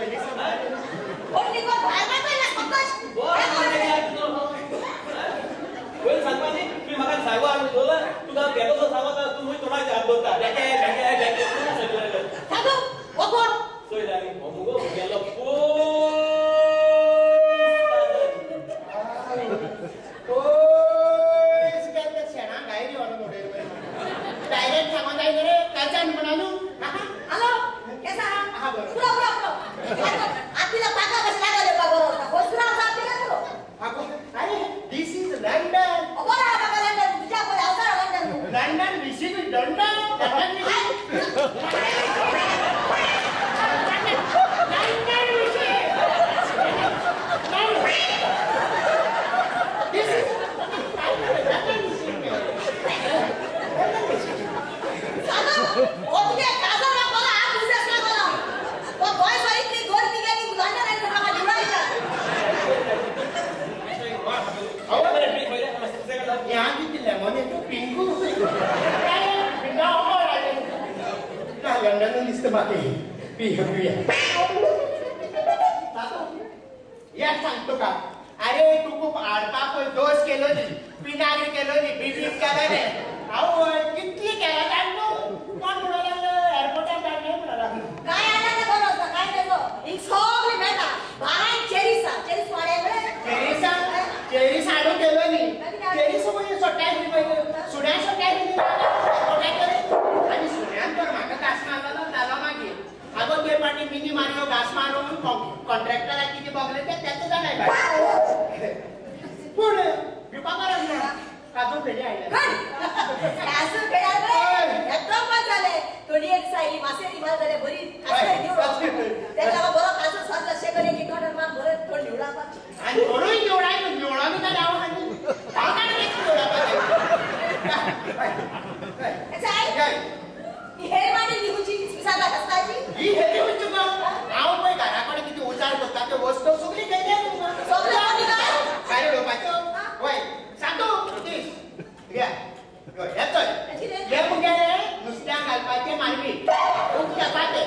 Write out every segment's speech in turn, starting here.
पहिली सांग ओली को बाहेर पाहिला संतोष कोण सांगता नी मी मका सांगू आणि बोला तुका बेटो सांगता तू मी तोडा हात बोलता बॅके साधू ओ कोण सोय झाली मुगो गेलो पो डायरेक्ट सांगून जायचं रे काय म्हणालो हॅलो कैसा हां पुरा आतीला पाका कसला लागले बाबा होसरा साथीला तो अरे दिस इज लंडन बरा बाबा लंडन तुझ्या कोण अवसर लंडन लंडन विशी लंडन लंडन दिसतं माते पिया या सांगतो का अरे तू खूप आडपाप दोष केलो नी पिनागरी केलो नी बिबीस केला रे अहो किती केला जाणतो कोण म्हणाला एअरपोर्टला जाणार नाही म्हणाला काय आला ना बोलतो काय देतो एक सगळी बेटा बाहेर चेरीस वाड्याकडे चेरीस आडो केलो नी चेरीस म्हणजे सोटायची पाहिजे सुड्या सोटायची आणि सुड्यान तर माका घास मारला त्याला मागे अगो ते पाठी मिनी मारियो घास मारो कॉन्ट्रॅक्टरला किती बघले ते त्याचं जाणार काय पण विभागाला ना काजू फेडी आहे काजू फेडाकडे एकदम मत झाले थोडी एक सायली मासेरी मार झाले बरी त्याला बरो काजू सात शेकडे की कॉर्नर मार बरं थोडी निवडा आणि थोडं निवडा मी काय नाव हानी काय काय हे माने निघूची साधा हस्ताची ही हे होईल का आव बाई घराकडे किती उचार करतात ते वस्तू सगळी काही द्या सगळं आधी काय लोकांचं होय सांगतो प्लीज या येतोय ये मुगे नुसत्या घालपाचे मानवी खूप चपाते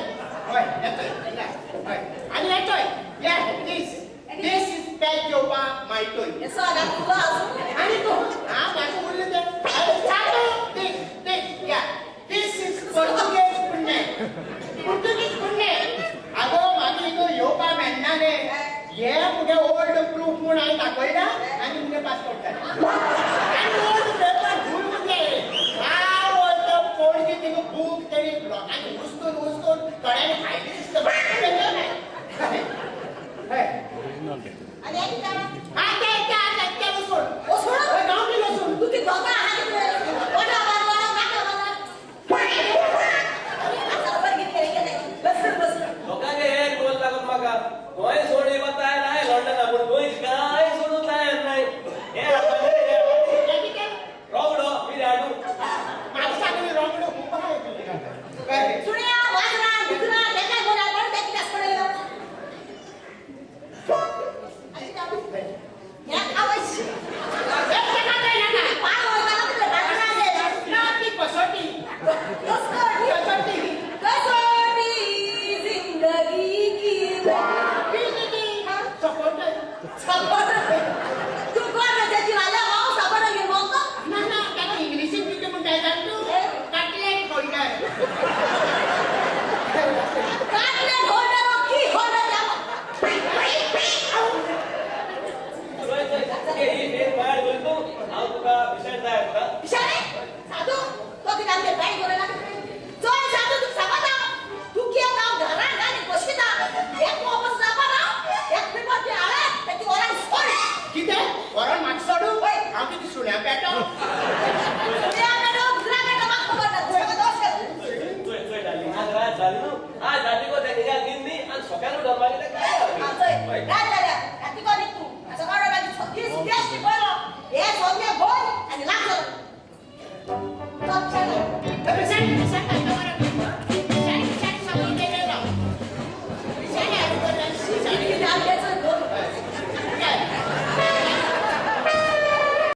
होय येतोय होय आणि येतोय या दिस इज पॅक जोपा माहितोय असं आला तुला अजून आणि तो हा माझं बोलले तर सांगतो दिस या दिस इज पोर्तुगीज पुण्य अगो मागे तो योपा मेन्नाने ये मुगे ओल्ड प्रूफ म्हणून आहे दाखवला आणि मुगे पासपोर्ट काढला आणि ओल्ड पेपर भूल मुगे हा ओल्ड पोर्गी तिने बुक तरी लोकांनी उचलून कड्याने खायला दिसतं आणि एक काय हा त्या सोड ओ सोड गावली सोड तू ती बाबा हात वडा बाबा नाका लोकांगे हे बोल लागत मका गोय सोडे बताय नाही लंडन आपण गोय काय सोडून तयार नाही हे आपण रोगडो मी राडू माझं सांगले रोगडो खूप आहे सुनिया वाजरा दुसरा त्याच्या बोला पण त्याची जास्त पडेल या आवाज आज रात्री को देखिए दिन नहीं आज सकाळ उठा मागे काय